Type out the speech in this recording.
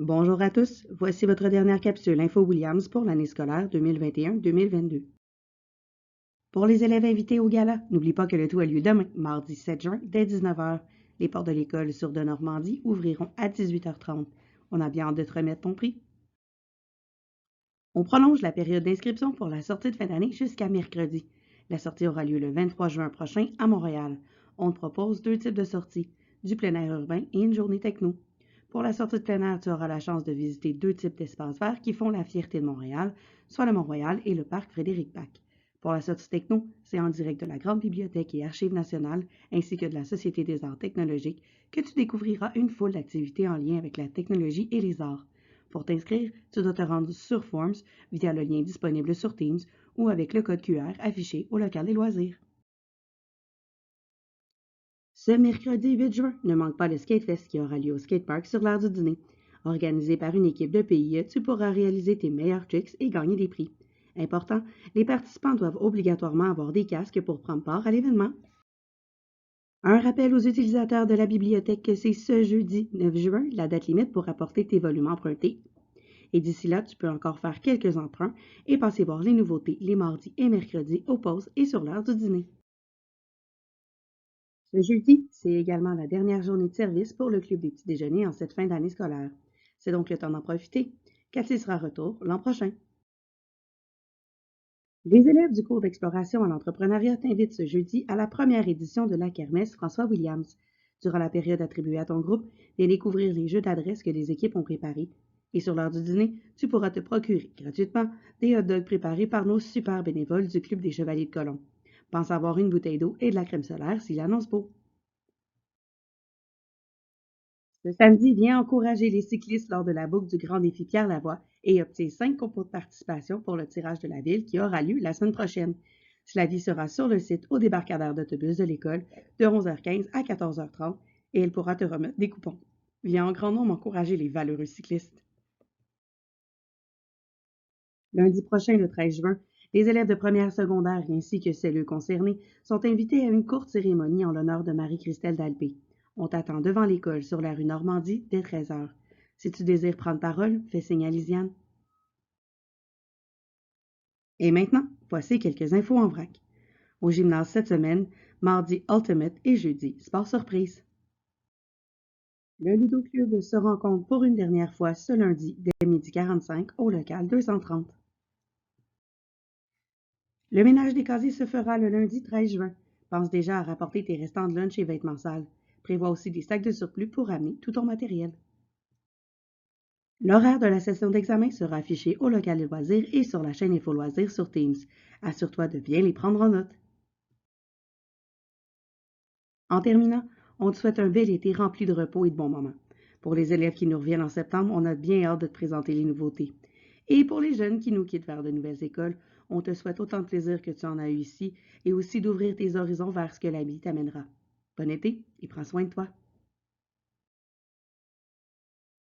Bonjour à tous, voici votre dernière capsule Info Williams pour l'année scolaire 2021-2022. Pour les élèves invités au gala, n'oublie pas que le tout a lieu demain, mardi 7 juin, dès 19 h. Les portes de l'école sur de Normandie ouvriront à 18 h 30. On a bien hâte de te remettre ton prix. On prolonge la période d'inscription pour la sortie de fin d'année jusqu'à mercredi. La sortie aura lieu le 23 juin prochain à Montréal. On te propose deux types de sorties, du plein air urbain et une journée techno. Pour la sortie de plein air, tu auras la chance de visiter deux types d'espaces verts qui font la fierté de Montréal, soit le Mont-Royal et le parc Frédéric-Pac. Pour la sortie techno, c'est en direct de la Grande Bibliothèque et Archives nationales ainsi que de la Société des arts technologiques que tu découvriras une foule d'activités en lien avec la technologie et les arts. Pour t'inscrire, tu dois te rendre sur Forms via le lien disponible sur Teams ou avec le code QR affiché au local des loisirs. Ce mercredi 8 juin, ne manque pas le Skatefest qui aura lieu au skatepark sur l'heure du dîner. Organisé par une équipe de PIE, tu pourras réaliser tes meilleurs tricks et gagner des prix. Important, les participants doivent obligatoirement avoir des casques pour prendre part à l'événement. Un rappel aux utilisateurs de la bibliothèque que c'est ce jeudi 9 juin, la date limite pour apporter tes volumes empruntés. Et d'ici là, tu peux encore faire quelques emprunts et passer voir les nouveautés les mardis et mercredis aux pauses et sur l'heure du dîner. Ce jeudi, c'est également la dernière journée de service pour le club des petits déjeuners en cette fin d'année scolaire. C'est donc le temps d'en profiter. Cathy sera retour l'an prochain. Les élèves du cours d'exploration à l'entrepreneuriat t'invitent ce jeudi à la première édition de la kermesse François Williams. Durant la période attribuée à ton groupe, viens découvrir les jeux d'adresse que les équipes ont préparés. Et sur l'heure du dîner, tu pourras te procurer gratuitement des hot dogs préparés par nos super bénévoles du Club des Chevaliers de Colomb. Pense avoir une bouteille d'eau et de la crème solaire s'il annonce beau. Ce samedi, viens encourager les cyclistes lors de la boucle du Grand Défi Pierre Lavoie et obtiens 5 compos de participation pour le tirage de la ville qui aura lieu la semaine prochaine. Cela sera sur le site au débarcadère d'autobus de l'école de 11h15 à 14h30 et elle pourra te remettre des coupons. Viens en grand nombre encourager les valeureux cyclistes. Lundi prochain, le 13 juin, les élèves de première secondaire ainsi que celles concernés sont invités à une courte cérémonie en l'honneur de Marie-Christelle d'Alpé. On t'attend devant l'école sur la rue Normandie dès 13 h. Si tu désires prendre parole, fais signe à Lisiane. Et maintenant, voici quelques infos en vrac. Au gymnase cette semaine, mardi Ultimate et jeudi Sport Surprise. Le Ludo Club se rencontre pour une dernière fois ce lundi dès 12h45 au local 230. Le ménage des casiers se fera le lundi 13 juin. Pense déjà à rapporter tes restants de lunch et vêtements sales. Prévois aussi des sacs de surplus pour amener tout ton matériel. L'horaire de la session d'examen sera affiché au local de loisirs et sur la chaîne Info Loisirs sur Teams. Assure-toi de bien les prendre en note. En terminant, on te souhaite un bel été rempli de repos et de bons moments. Pour les élèves qui nous reviennent en septembre, on a bien hâte de te présenter les nouveautés. Et pour les jeunes qui nous quittent vers de nouvelles écoles, on te souhaite autant de plaisir que tu en as eu ici et aussi d'ouvrir tes horizons vers ce que la vie t'amènera. Bon été et prends soin de toi.